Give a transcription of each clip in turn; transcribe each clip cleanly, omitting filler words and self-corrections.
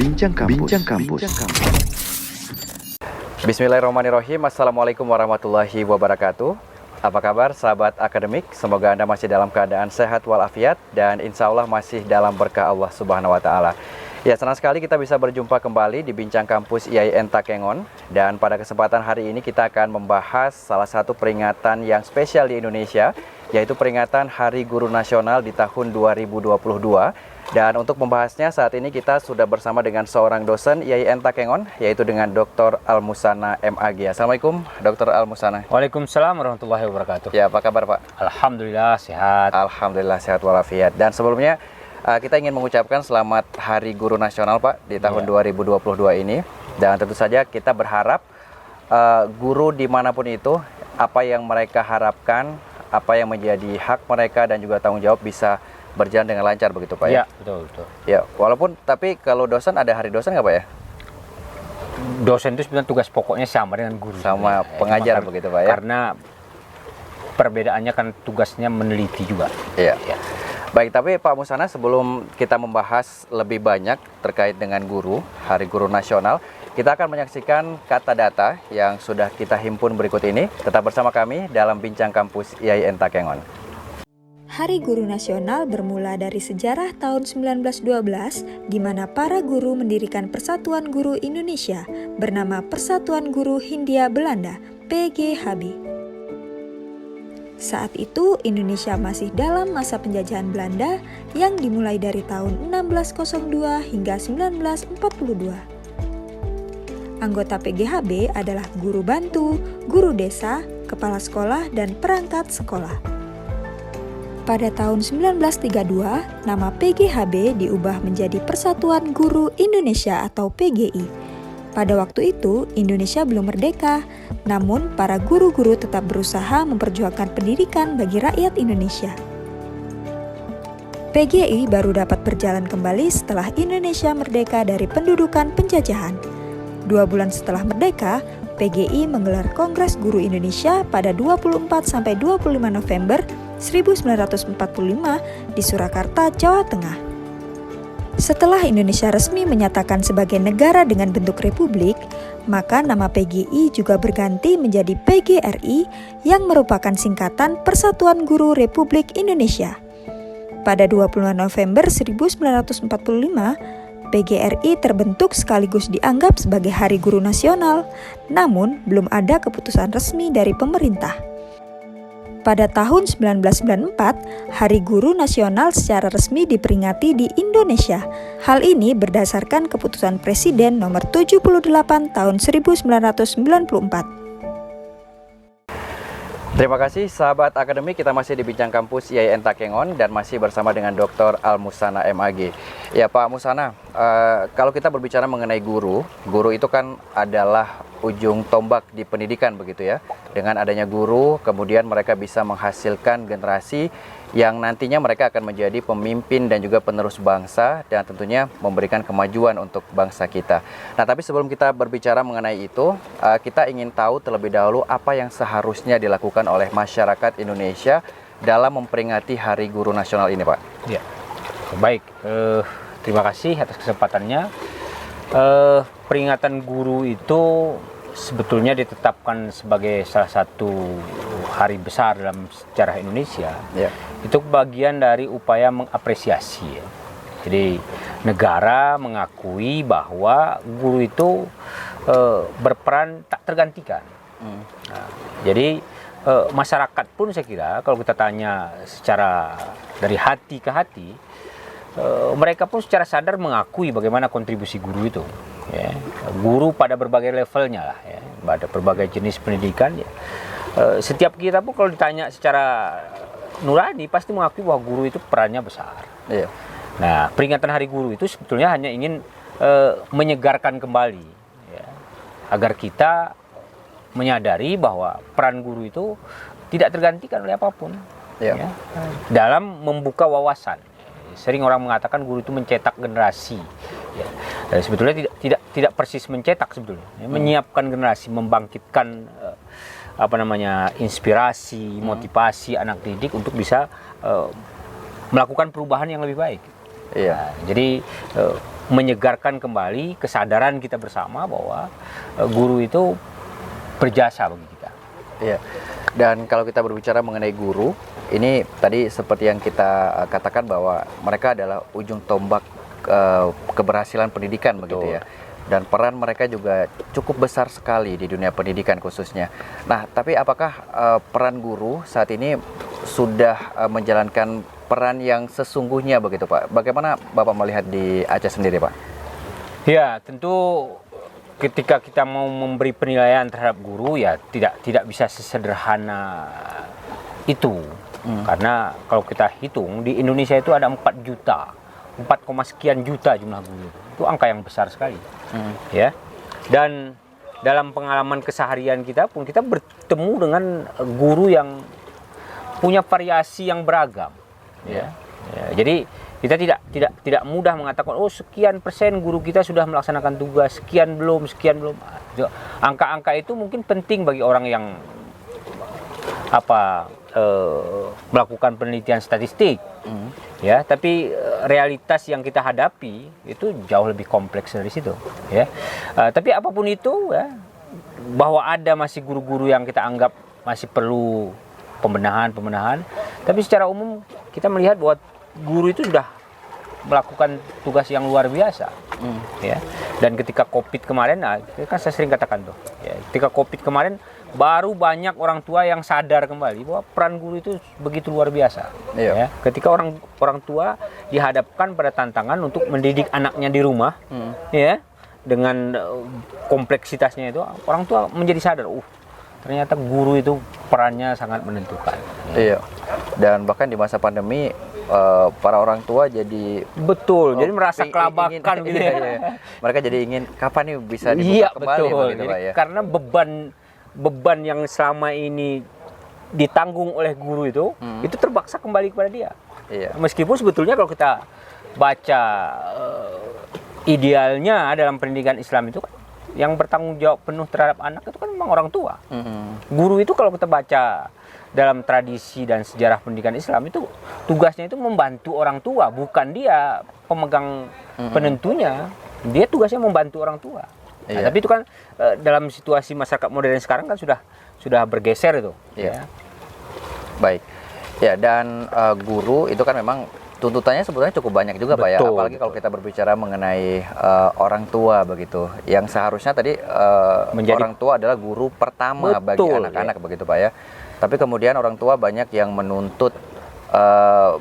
Bincang Kampus. Bismillahirrahmanirrahim. Assalamualaikum warahmatullahi wabarakatuh. Apa kabar sahabat akademik? Semoga Anda masih dalam keadaan sehat walafiat dan insya Allah masih dalam berkah Allah Subhanahu wa Ta'ala. Ya, senang sekali kita bisa berjumpa kembali di Bincang Kampus IAIN Takengon. Dan pada kesempatan hari ini kita akan membahas salah satu peringatan yang spesial di Indonesia, yaitu peringatan Hari Guru Nasional di tahun 2022. Dan untuk membahasnya saat ini kita sudah bersama dengan seorang dosen IAIN Takengon, yaitu dengan Dr. Almusana MAG. Assalamualaikum Dr. Almusana. Waalaikumsalam warahmatullahi wabarakatuh. Ya, apa kabar Pak? Alhamdulillah sehat. Alhamdulillah sehat walafiat. Dan sebelumnya kita ingin mengucapkan selamat Hari Guru Nasional Pak di tahun 2022 ini. Dan tentu saja kita berharap guru dimanapun itu, apa yang mereka harapkan, apa yang menjadi hak mereka dan juga tanggung jawab bisa berjalan dengan lancar begitu Pak ya? Ya, betul. Ya, walaupun tapi kalau dosen ada hari dosen nggak Pak ya? Dosen itu sebenarnya tugas pokoknya sama dengan guru. Sama pengajar begitu Pak ya? Karena perbedaannya kan tugasnya meneliti juga. Iya. Ya. Baik, tapi Pak Musana, sebelum kita membahas lebih banyak terkait dengan guru, Hari Guru Nasional, kita akan menyaksikan kata data yang sudah kita himpun berikut ini. Tetap bersama kami dalam Bincang Kampus IAIN Takengon. Hari Guru Nasional bermula dari sejarah tahun 1912, di mana para guru mendirikan Persatuan Guru Indonesia bernama Persatuan Guru Hindia Belanda, PGHB. Saat itu, Indonesia masih dalam masa penjajahan Belanda yang dimulai dari tahun 1602 hingga 1942. Anggota PGHB adalah guru bantu, guru desa, kepala sekolah, dan perangkat sekolah. Pada tahun 1932, nama PGHB diubah menjadi Persatuan Guru Indonesia atau PGI. Pada waktu itu, Indonesia belum merdeka, namun para guru-guru tetap berusaha memperjuangkan pendidikan bagi rakyat Indonesia. PGI baru dapat berjalan kembali setelah Indonesia merdeka dari pendudukan penjajahan. 2 bulan setelah merdeka, PGI menggelar Kongres Guru Indonesia pada 24-25 November 1945 di Surakarta, Jawa Tengah. Setelah Indonesia resmi menyatakan sebagai negara dengan bentuk republik, maka nama PGI juga berganti menjadi PGRI yang merupakan singkatan Persatuan Guru Republik Indonesia. Pada 25 November 1945, PGRI terbentuk sekaligus dianggap sebagai Hari Guru Nasional, namun belum ada keputusan resmi dari pemerintah. Pada tahun 1994, Hari Guru Nasional secara resmi diperingati di Indonesia. Hal ini berdasarkan keputusan Presiden nomor 78 tahun 1994. Terima kasih sahabat akademik, kita masih di Bincang Kampus IAIN Takengon dan masih bersama dengan Dr. Almusana MAG. Ya Pak Musana, kalau kita berbicara mengenai guru itu kan adalah ujung tombak di pendidikan begitu ya. Dengan adanya guru, kemudian mereka bisa menghasilkan generasi yang nantinya mereka akan menjadi pemimpin dan juga penerus bangsa dan tentunya memberikan kemajuan untuk bangsa kita. Nah, tapi sebelum kita berbicara mengenai itu, kita ingin tahu terlebih dahulu apa yang seharusnya dilakukan oleh masyarakat Indonesia dalam memperingati Hari Guru Nasional ini, Pak. Ya, baik. Terima kasih atas kesempatannya. Peringatan guru itu sebetulnya ditetapkan sebagai salah satu hari besar dalam sejarah Indonesia. Ya. Itu bagian dari upaya mengapresiasi. Ya. Jadi negara mengakui bahwa guru itu berperan tak tergantikan. Nah, jadi masyarakat pun saya kira kalau kita tanya secara dari hati ke hati, mereka pun secara sadar mengakui bagaimana kontribusi guru itu. Ya. Guru pada berbagai levelnya lah, ya. Pada berbagai jenis pendidikan. Ya. Setiap kita pun kalau ditanya secara nurani pasti mengakui bahwa guru itu perannya besar. Iya. Nah, peringatan Hari Guru itu sebetulnya hanya ingin menyegarkan kembali, ya, agar kita menyadari bahwa peran guru itu tidak tergantikan oleh apapun, ya, dalam membuka wawasan. Sering orang mengatakan guru itu mencetak generasi. Ya. Sebetulnya tidak persis mencetak sebetulnya, ya, menyiapkan generasi, membangkitkan inspirasi, motivasi anak didik untuk bisa melakukan perubahan yang lebih baik. Iya. Nah, jadi menyegarkan kembali kesadaran kita bersama bahwa guru itu berjasa bagi kita. Iya. Dan kalau kita berbicara mengenai guru, ini tadi seperti yang kita katakan bahwa mereka adalah ujung tombak keberhasilan pendidikan. Betul. Begitu ya. Dan peran mereka juga cukup besar sekali di dunia pendidikan khususnya. Nah, tapi apakah peran guru saat ini sudah menjalankan peran yang sesungguhnya begitu Pak? Bagaimana Bapak melihat di Aceh sendiri Pak? Ya, tentu ketika kita mau memberi penilaian terhadap guru ya tidak bisa sesederhana itu. Karena kalau kita hitung di Indonesia itu ada 4 juta, 4, sekian juta jumlah guru. Itu angka yang besar sekali. Ya. Dan dalam pengalaman keseharian kita pun kita bertemu dengan guru yang punya variasi yang beragam. Ya. Jadi kita tidak mudah mengatakan oh sekian persen guru kita sudah melaksanakan tugas, sekian belum. Angka-angka itu mungkin penting bagi orang yang melakukan penelitian statistik. Ya, tapi realitas yang kita hadapi itu jauh lebih kompleks dari situ, ya. Tapi apapun itu ya, bahwa ada masih guru-guru yang kita anggap masih perlu pembenahan, tapi secara umum kita melihat bahwa guru itu sudah melakukan tugas yang luar biasa, ya. Dan ketika COVID kemarin, nah, kan saya sering katakan tuh, ya, ketika COVID kemarin baru banyak orang tua yang sadar kembali bahwa peran guru itu begitu luar biasa. Ya. Ketika orang tua dihadapkan pada tantangan untuk mendidik anaknya di rumah, ya, dengan kompleksitasnya itu, orang tua menjadi sadar, ternyata guru itu perannya sangat menentukan. Iya. Dan bahkan di masa pandemi para orang tua jadi jadi merasa kelabakan gitu ya. Mereka jadi ingin kapan nih bisa dibuka kembali begitu Pak ya. Karena beban yang selama ini ditanggung oleh guru itu terpaksa kembali kepada dia. Iya. Meskipun sebetulnya kalau kita baca idealnya dalam pendidikan Islam itu kan yang bertanggung jawab penuh terhadap anak itu kan memang orang tua. Guru itu kalau kita baca dalam tradisi dan sejarah pendidikan Islam itu tugasnya itu membantu orang tua, bukan dia pemegang penentunya. Dia tugasnya membantu orang tua. Nah, tapi itu kan dalam situasi masyarakat modern sekarang kan sudah bergeser itu. Ya. Baik. Ya, dan guru itu kan memang tuntutannya sebetulnya cukup banyak juga Pak ya, apalagi kalau kita berbicara mengenai orang tua begitu, yang seharusnya tadi orang tua adalah guru pertama bagi anak-anak begitu Pak ya. Tapi kemudian orang tua banyak yang menuntut,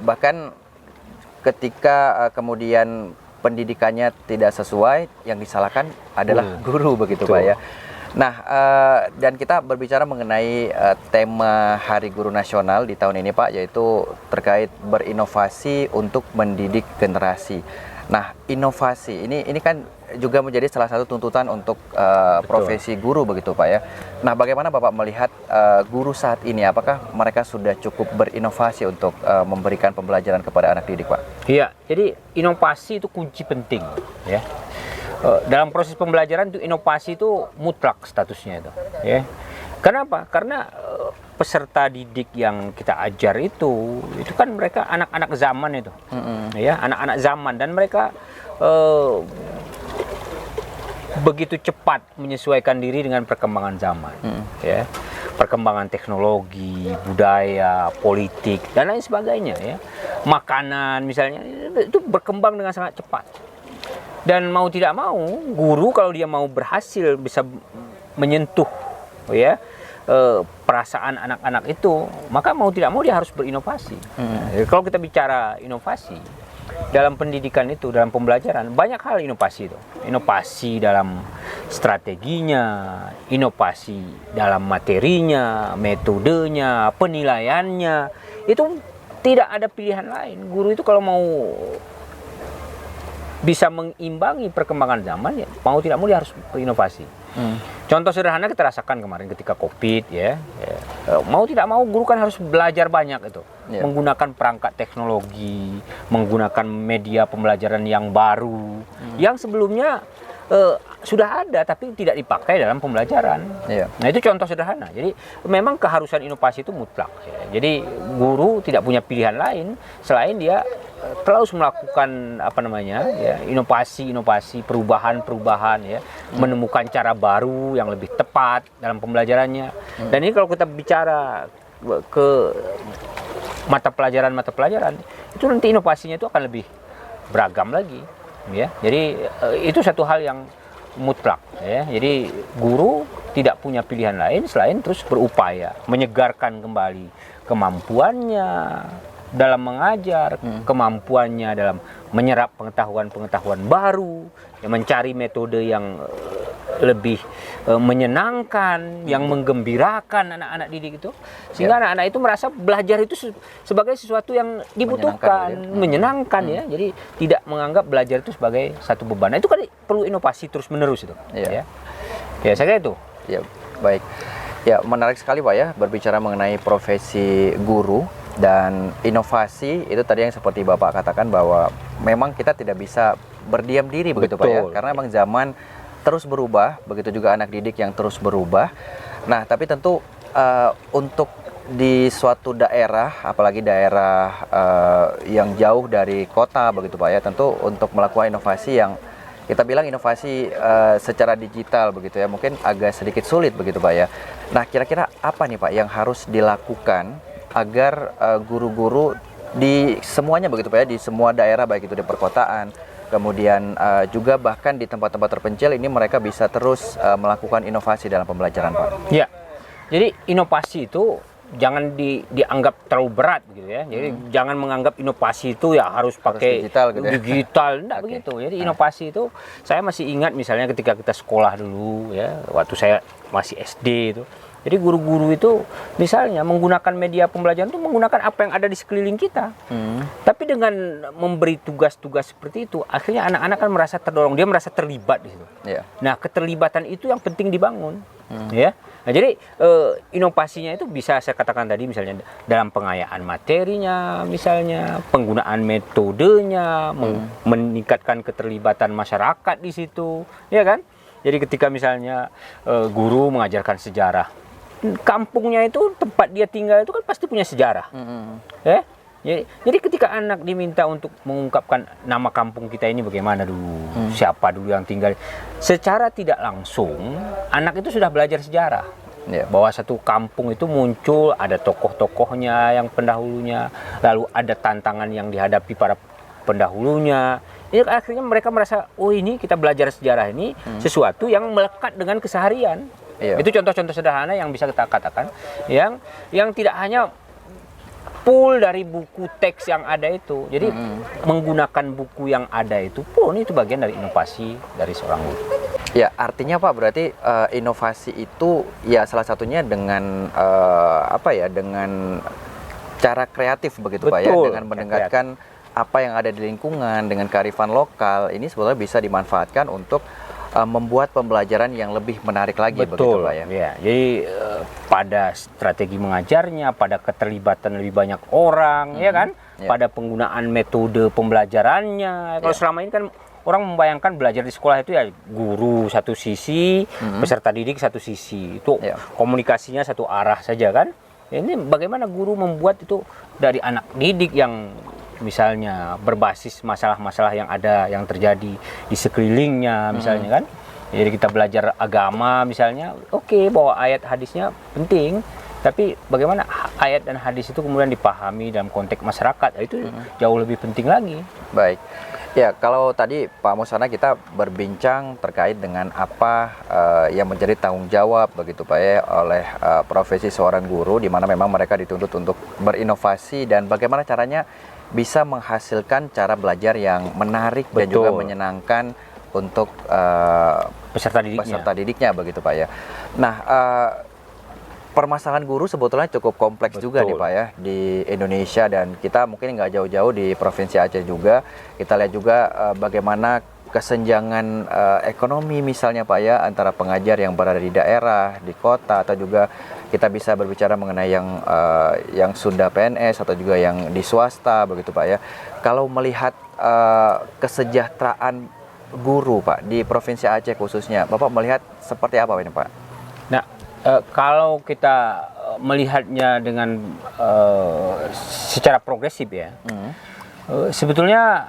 bahkan ketika kemudian pendidikannya tidak sesuai, yang disalahkan adalah guru begitu Pak ya. Nah, dan kita berbicara mengenai tema Hari Guru Nasional di tahun ini Pak, yaitu terkait berinovasi untuk mendidik generasi. Nah, inovasi ini kan juga menjadi salah satu tuntutan untuk profesi guru begitu Pak ya. Nah, bagaimana Bapak melihat guru saat ini? Apakah mereka sudah cukup berinovasi untuk memberikan pembelajaran kepada anak didik Pak? Iya, jadi inovasi itu kunci penting ya. Dalam proses pembelajaran itu inovasi itu mutlak statusnya itu, ya. Kenapa? Karena peserta didik yang kita ajar itu kan mereka anak-anak zaman itu, ya, anak-anak zaman, dan mereka begitu cepat menyesuaikan diri dengan perkembangan zaman, ya, perkembangan teknologi, budaya, politik dan lain sebagainya, ya, makanan misalnya itu berkembang dengan sangat cepat. Dan mau tidak mau, guru kalau dia mau berhasil bisa menyentuh, ya, perasaan anak-anak itu, maka mau tidak mau dia harus berinovasi. Kalau kita bicara inovasi dalam pendidikan itu, dalam pembelajaran, banyak hal inovasi itu. Inovasi dalam strateginya, inovasi dalam materinya, metodenya, penilaiannya. Itu tidak ada pilihan lain. Guru itu kalau mau bisa mengimbangi perkembangan zaman, ya, mau tidak mau dia harus berinovasi. Contoh sederhana kita rasakan kemarin ketika COVID, ya, mau tidak mau guru kan harus belajar banyak itu, menggunakan perangkat teknologi, menggunakan media pembelajaran yang baru, yang sebelumnya sudah ada tapi tidak dipakai dalam pembelajaran. Nah, itu contoh sederhana. Jadi memang keharusan inovasi itu mutlak, ya. Jadi guru tidak punya pilihan lain selain dia terus melakukan inovasi, perubahan ya, menemukan cara baru yang lebih tepat dalam pembelajarannya. Dan ini kalau kita bicara ke mata pelajaran itu nanti inovasinya itu akan lebih beragam lagi ya. Jadi itu satu hal yang mutlak ya. Jadi guru tidak punya pilihan lain selain terus berupaya menyegarkan kembali kemampuannya dalam mengajar, kemampuannya dalam menyerap pengetahuan-pengetahuan baru, ya, mencari metode yang lebih menyenangkan, yang menggembirakan anak-anak didik itu, sehingga anak-anak itu merasa belajar itu sebagai sesuatu yang dibutuhkan, menyenangkan ya. Jadi tidak menganggap belajar itu sebagai satu beban. Nah, itu kan perlu inovasi terus-menerus itu. Ya, saya kira itu. Ya, baik. Ya, menarik sekali Pak ya berbicara mengenai profesi guru dan inovasi itu tadi yang seperti Bapak katakan bahwa memang kita tidak bisa berdiam diri begitu Pak ya, karena memang zaman terus berubah, begitu juga anak didik yang terus berubah. Nah, tapi tentu untuk di suatu daerah, apalagi daerah yang jauh dari kota begitu Pak ya, tentu untuk melakukan inovasi yang kita bilang inovasi secara digital begitu ya, mungkin agak sedikit sulit begitu Pak ya. Nah, kira-kira apa nih Pak yang harus dilakukan agar guru-guru di semuanya begitu Pak ya, di semua daerah baik itu di perkotaan, kemudian juga bahkan di tempat-tempat terpencil ini mereka bisa terus melakukan inovasi dalam pembelajaran Pak? Ya, jadi inovasi itu jangan dianggap terlalu berat gitu ya. Jadi jangan menganggap inovasi itu ya harus pakai digital gitu ya. Digital, enggak begitu. Jadi inovasi itu saya masih ingat misalnya ketika kita sekolah dulu ya, waktu saya masih SD itu. Jadi guru-guru itu misalnya menggunakan media pembelajaran itu menggunakan apa yang ada di sekeliling kita. Tapi dengan memberi tugas-tugas seperti itu, akhirnya anak-anak kan merasa terdorong, dia merasa terlibat di situ. Nah, keterlibatan itu yang penting dibangun. Ya. Nah, jadi inovasinya itu bisa saya katakan tadi misalnya dalam pengayaan materinya, misalnya penggunaan metodenya, meningkatkan keterlibatan masyarakat di situ, ya kan? Jadi ketika misalnya guru mengajarkan sejarah, kampungnya itu tempat dia tinggal itu kan pasti punya sejarah, ya. Jadi ketika anak diminta untuk mengungkapkan nama kampung kita ini bagaimana dulu, siapa dulu yang tinggal, secara tidak langsung anak itu sudah belajar sejarah. Bahwa satu kampung itu muncul, ada tokoh-tokohnya yang pendahulunya, lalu ada tantangan yang dihadapi para pendahulunya. Ini akhirnya mereka merasa, oh ini kita belajar sejarah ini sesuatu yang melekat dengan keseharian. Itu contoh-contoh sederhana yang bisa kita katakan, yang tidak hanya full dari buku teks yang ada itu. Jadi menggunakan buku yang ada itu pun itu bagian dari inovasi dari seorang guru. Ya, artinya Pak berarti inovasi itu ya salah satunya dengan dengan cara kreatif begitu Pak ya, dengan mendengarkan apa yang ada di lingkungan dengan kearifan lokal ini sebetulnya bisa dimanfaatkan untuk membuat pembelajaran yang lebih menarik lagi begitu Pak ya. Jadi pada strategi mengajarnya, pada keterlibatan lebih banyak orang, ya kan? Pada penggunaan metode pembelajarannya. Kalau selama ini kan orang membayangkan belajar di sekolah itu ya guru satu sisi, peserta didik satu sisi. Itu komunikasinya satu arah saja kan. Ini bagaimana guru membuat itu dari anak didik yang misalnya berbasis masalah-masalah yang ada, yang terjadi di sekelilingnya misalnya kan. Jadi kita belajar agama misalnya, oke, bahwa ayat hadisnya penting, tapi bagaimana ayat dan hadis itu kemudian dipahami dalam konteks masyarakat, itu jauh lebih penting lagi. Baik. Ya, kalau tadi Pak Musana kita berbincang terkait dengan apa yang menjadi tanggung jawab begitu Pak ya oleh profesi seorang guru, di mana memang mereka dituntut untuk berinovasi dan bagaimana caranya bisa menghasilkan cara belajar yang menarik dan juga menyenangkan untuk peserta didiknya begitu Pak ya. Nah, permasalahan guru sebetulnya cukup kompleks juga nih Pak ya di Indonesia, dan kita mungkin nggak jauh-jauh di Provinsi Aceh juga. Kita lihat juga bagaimana kesenjangan ekonomi misalnya Pak ya antara pengajar yang berada di daerah, di kota, atau juga kita bisa berbicara mengenai yang sudah PNS atau juga yang di swasta begitu Pak ya. Kalau melihat kesejahteraan guru Pak di Provinsi Aceh khususnya, Bapak melihat seperti apa ini Pak? Nah, kalau kita melihatnya dengan secara progresif ya, Sebetulnya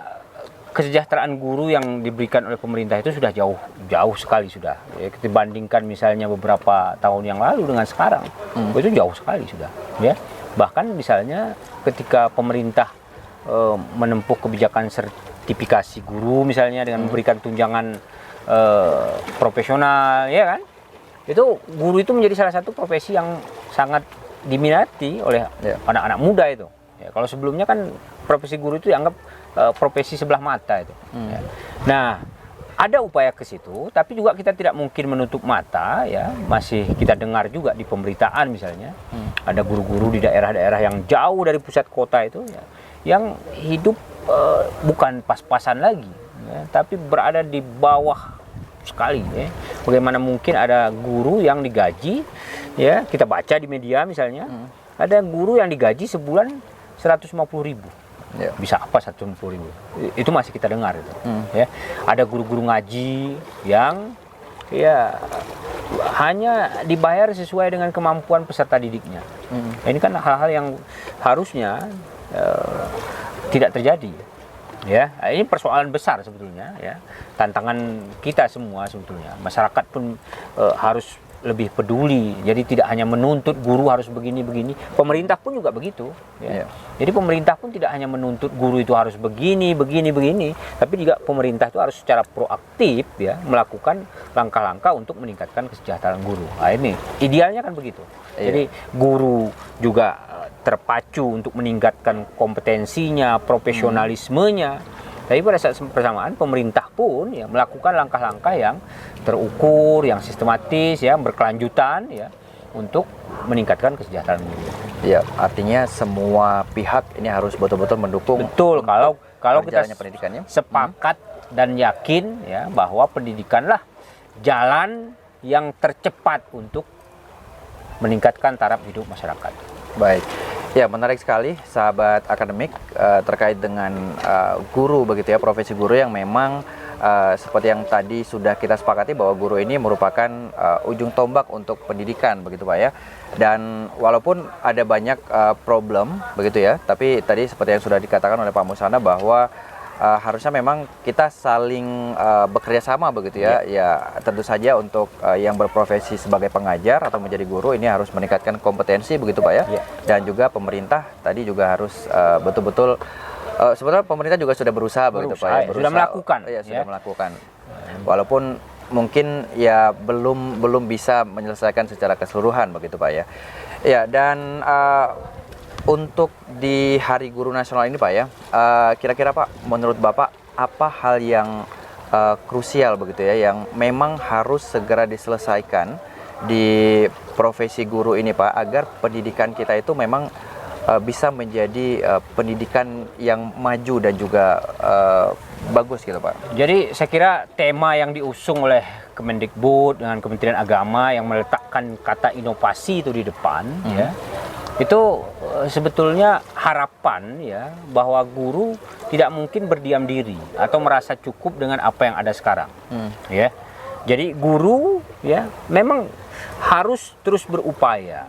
kesejahteraan guru yang diberikan oleh pemerintah itu sudah jauh sekali sudah. Ya, kita bandingkan misalnya beberapa tahun yang lalu dengan sekarang, itu jauh sekali sudah. Ya, bahkan misalnya ketika pemerintah menempuh kebijakan sertifikasi guru misalnya dengan memberikan tunjangan profesional, ya kan? Itu guru itu menjadi salah satu profesi yang sangat diminati oleh anak-anak muda itu. Ya, kalau sebelumnya kan profesi guru itu dianggap profesi sebelah mata itu. Ya. Nah, ada upaya ke situ, tapi juga kita tidak mungkin menutup mata, ya. Masih kita dengar juga di pemberitaan misalnya, ada guru-guru di daerah-daerah yang jauh dari pusat kota itu, ya, yang hidup bukan pas-pasan lagi, ya, tapi berada di bawah sekali. Ya. Bagaimana mungkin ada guru yang digaji, ya, kita baca di media misalnya, ada guru yang digaji sebulan 150.000. Ya. Bisa apa 150.000? Itu masih kita dengar itu. Ya. Ada guru-guru ngaji yang ya hanya dibayar sesuai dengan kemampuan peserta didiknya. Ini kan hal-hal yang harusnya tidak terjadi. Ya, ini persoalan besar sebetulnya. Ya, tantangan kita semua sebetulnya. Masyarakat pun harus lebih peduli. Jadi tidak hanya menuntut guru harus begini-begini. Pemerintah pun juga begitu. Ya. Jadi pemerintah pun tidak hanya menuntut guru itu harus begini, tapi juga pemerintah itu harus secara proaktif, ya, melakukan langkah-langkah untuk meningkatkan kesejahteraan guru. Nah, ini idealnya kan begitu. Jadi guru juga terpacu untuk meningkatkan kompetensinya, profesionalismenya. Tapi pada saat bersamaan pemerintah pun ya melakukan langkah-langkah yang terukur, yang sistematis, ya, berkelanjutan, ya, untuk meningkatkan kesejahteraan guru. Ya, artinya semua pihak ini harus betul-betul mendukung. Betul, kalau kita pendidikannya sepakat dan yakin, ya, bahwa pendidikanlah jalan yang tercepat untuk meningkatkan taraf hidup masyarakat. Baik. Ya, menarik sekali sahabat akademik terkait dengan guru begitu ya, profesi guru yang memang seperti yang tadi sudah kita sepakati bahwa guru ini merupakan ujung tombak untuk pendidikan begitu Pak ya. Dan walaupun ada banyak problem begitu ya, tapi tadi seperti yang sudah dikatakan oleh Pak Musana bahwa harusnya memang kita saling bekerja sama begitu ya. Ya tentu saja untuk yang berprofesi sebagai pengajar atau menjadi guru ini harus meningkatkan kompetensi begitu Pak ya. Dan juga pemerintah tadi juga harus betul-betul sebenarnya pemerintah juga sudah berusaha begitu Pak ya. Sudah melakukan. Ya, sudah melakukan. Walaupun mungkin ya belum bisa menyelesaikan secara keseluruhan begitu Pak ya. Ya, dan untuk di Hari Guru Nasional ini Pak ya, kira-kira Pak, menurut Bapak apa hal yang krusial begitu ya, yang memang harus segera diselesaikan di profesi guru ini Pak, agar pendidikan kita itu memang bisa menjadi pendidikan yang maju dan juga bagus gitu Pak? Jadi saya kira tema yang diusung oleh Kemendikbud dengan Kementerian Agama yang meletakkan kata inovasi itu di depan, ya, itu sebetulnya harapan ya bahwa guru tidak mungkin berdiam diri atau merasa cukup dengan apa yang ada sekarang. Ya, jadi guru ya memang harus terus berupaya.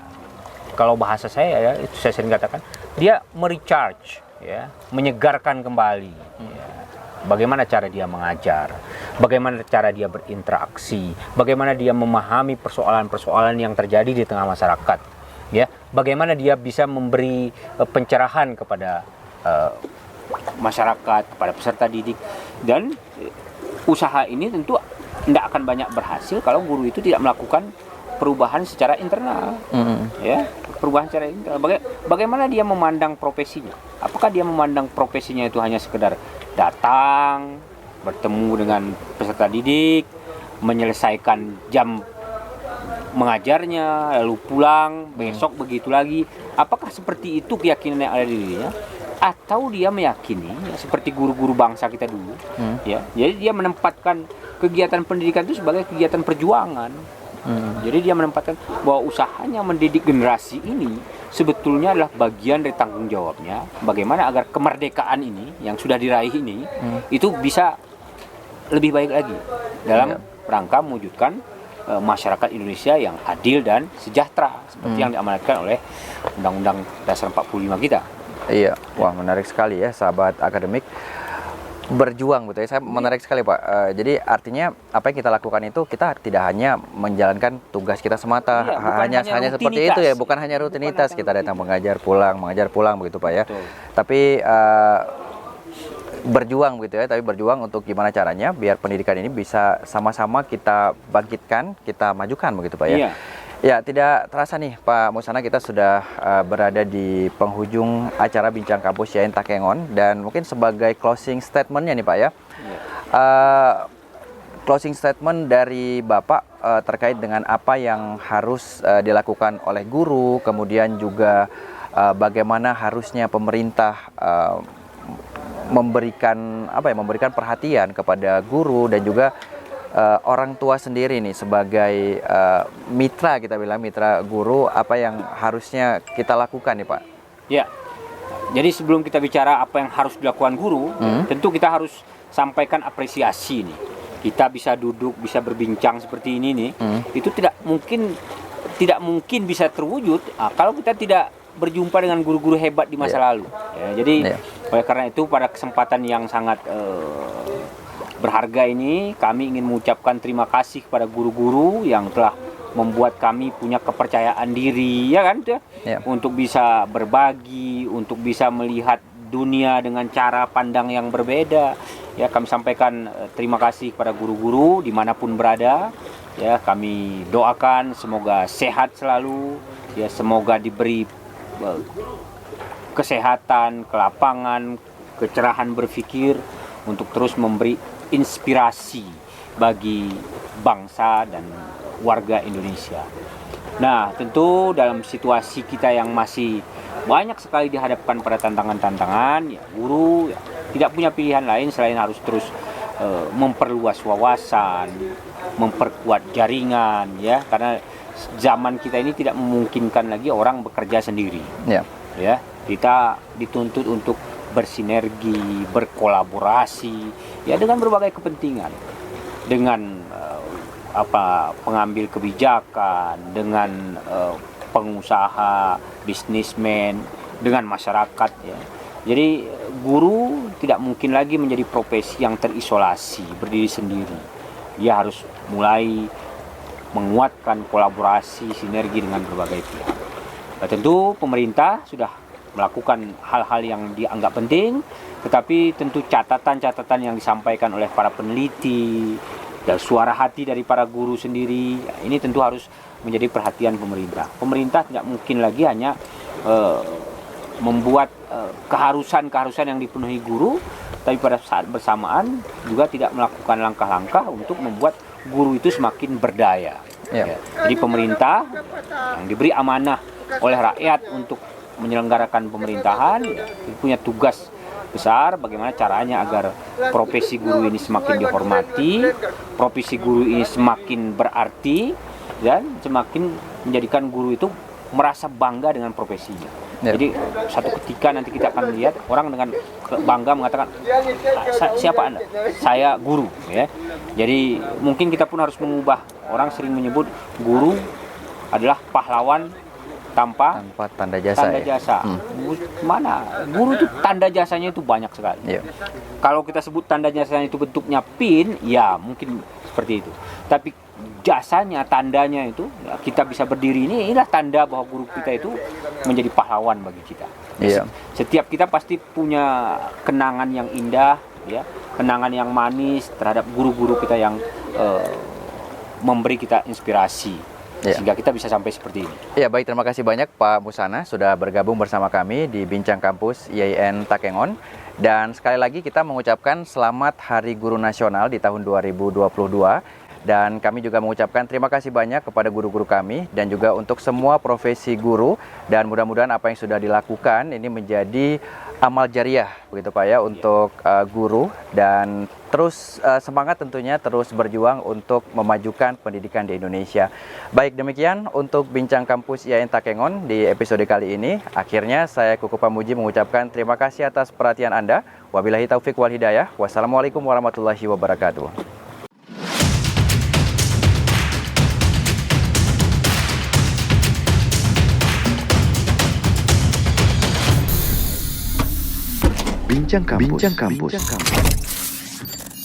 Kalau bahasa saya ya, itu saya sering katakan, dia merecharge, ya, menyegarkan kembali. Ya. Bagaimana cara dia mengajar, bagaimana cara dia berinteraksi, bagaimana dia memahami persoalan-persoalan yang terjadi di tengah masyarakat. Ya, bagaimana dia bisa memberi pencerahan kepada masyarakat, kepada peserta didik. Dan usaha ini tentu tidak akan banyak berhasil kalau guru itu tidak melakukan perubahan secara internal. Ya, perubahan secara internal. Bagaimana dia memandang profesinya? Apakah dia memandang profesinya itu hanya sekedar datang, bertemu dengan peserta didik, menyelesaikan jam mengajarnya, lalu pulang, besok begitu lagi? Apakah seperti itu keyakinan yang ada di dirinya? Atau dia meyakini, ya, seperti guru-guru bangsa kita dulu, ya, jadi dia menempatkan kegiatan pendidikan itu sebagai kegiatan perjuangan. Jadi dia menempatkan bahwa usahanya mendidik generasi ini sebetulnya adalah bagian dari tanggung jawabnya, bagaimana agar kemerdekaan ini yang sudah diraih ini itu bisa lebih baik lagi dalam rangka mewujudkan masyarakat Indonesia yang adil dan sejahtera seperti yang diamanatkan oleh Undang-Undang Dasar 45 kita. Iya, wah menarik sekali ya sahabat akademik. Berjuang betul ya, saya menarik sekali Pak. Jadi artinya apa yang kita lakukan itu kita tidak hanya menjalankan tugas kita semata, hanya seperti itu ya, bukan hanya rutinitas kita datang mengajar pulang begitu Pak ya. Betul. Tapi berjuang gitu ya, tapi berjuang untuk gimana caranya biar pendidikan ini bisa sama-sama kita bangkitkan, kita majukan begitu Pak ya. Iya. Ya, tidak terasa nih Pak Musana, kita sudah berada di penghujung acara Bincang Kampus YAIN Takengon, dan mungkin sebagai closing statement-nya nih Pak ya. Closing statement dari Bapak terkait dengan apa yang harus dilakukan oleh guru, kemudian juga bagaimana harusnya pemerintah memberikan perhatian kepada guru dan juga orang tua sendiri nih sebagai mitra, kita bilang mitra guru, apa yang harusnya kita lakukan nih Pak? Ya, jadi sebelum kita bicara apa yang harus dilakukan guru, tentu kita harus sampaikan apresiasi nih. Kita bisa duduk, bisa berbincang seperti ini nih, itu tidak mungkin bisa terwujud kalau kita tidak berjumpa dengan guru-guru hebat di masa lalu. Ya, jadi oleh karena itu pada kesempatan yang sangat berharga ini, kami ingin mengucapkan terima kasih kepada guru-guru yang telah membuat kami punya kepercayaan diri, ya kan, untuk bisa berbagi, untuk bisa melihat dunia dengan cara pandang yang berbeda. Ya, kami sampaikan terima kasih kepada guru-guru dimanapun berada. Ya, kami doakan semoga sehat selalu, ya, semoga diberi kesehatan, kelapangan, kecerahan berpikir untuk terus memberi inspirasi bagi bangsa dan warga Indonesia. Nah, tentu dalam situasi kita yang masih banyak sekali dihadapkan pada tantangan-tantangan, ya, guru ya, tidak punya pilihan lain selain harus terus memperluas wawasan, memperkuat jaringan, ya, karena zaman kita ini tidak memungkinkan lagi orang bekerja sendiri. Ya, kita dituntut untuk bersinergi, berkolaborasi, ya, dengan berbagai kepentingan, dengan pengambil kebijakan, dengan pengusaha, bisnismen, dengan masyarakat, ya. Jadi guru tidak mungkin lagi menjadi profesi yang terisolasi, berdiri sendiri. Dia harus mulai menguatkan kolaborasi, sinergi dengan berbagai pihak. Nah, tentu pemerintah sudah melakukan hal-hal yang dianggap penting, tetapi tentu catatan-catatan yang disampaikan oleh para peneliti dan suara hati dari para guru sendiri, ini tentu harus menjadi perhatian pemerintah. Pemerintah tidak mungkin lagi hanya membuat keharusan-keharusan yang dipenuhi guru, tapi pada saat bersamaan juga tidak melakukan langkah-langkah untuk membuat guru itu semakin berdaya. Ya. Jadi pemerintah yang diberi amanah oleh rakyat untuk menyelenggarakan pemerintahan, ya, punya tugas besar bagaimana caranya agar profesi guru ini semakin dihormati, profesi guru ini semakin berarti, dan semakin menjadikan guru itu merasa bangga dengan profesinya. Jadi satu ketika nanti kita akan melihat orang dengan bangga mengatakan, siapa Anda? Saya guru, ya. Jadi mungkin kita pun harus mengubah. Orang sering menyebut guru adalah pahlawan tanpa tanda jasa. Mana? Guru itu tanda jasanya itu banyak sekali. Kalau kita sebut tanda jasanya itu bentuknya pin, ya mungkin seperti itu. Tapi jasanya, tandanya itu, ya, kita bisa berdiri inilah tanda bahwa guru kita itu menjadi pahlawan bagi kita. Setiap kita pasti punya kenangan yang indah, ya, kenangan yang manis terhadap guru-guru kita yang memberi kita inspirasi. Sehingga kita bisa sampai seperti ini. Ya, baik, terima kasih banyak Pak Musana sudah bergabung bersama kami di Bincang Kampus YAIN Takengon. Dan sekali lagi kita mengucapkan selamat Hari Guru Nasional di tahun 2022. Dan kami juga mengucapkan terima kasih banyak kepada guru-guru kami dan juga untuk semua profesi guru, dan mudah-mudahan apa yang sudah dilakukan ini menjadi amal jariah begitu Pak ya untuk guru, dan terus semangat tentunya terus berjuang untuk memajukan pendidikan di Indonesia. Baik, demikian untuk Bincang Kampus YAIN Takengon di episode kali ini. Akhirnya saya Kuku Pamuji mengucapkan terima kasih atas perhatian Anda. Wabillahi taufik wal hidayah. Wassalamualaikum warahmatullahi wabarakatuh. Bincang Kampus.